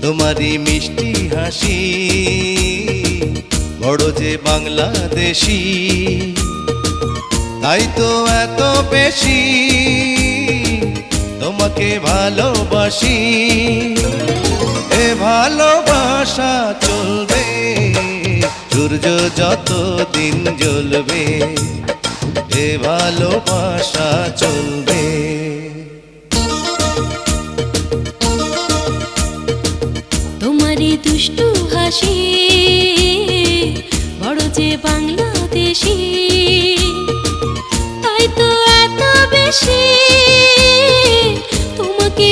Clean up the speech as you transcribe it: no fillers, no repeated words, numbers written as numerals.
তোমারই মিষ্টি হাসি বড় যে বাংলাদেশি, তাই তো এত বেশি তোমাকে ভালোবাসি। এ ভালোবাসা চলবে সূর্য যত দিন জ্বলবে, এ ভালোবাসা চলবে। তোমারই দুষ্টু হাসি বড় যে বাংলাদেশি, তাই তো এত বেশি তোমাকে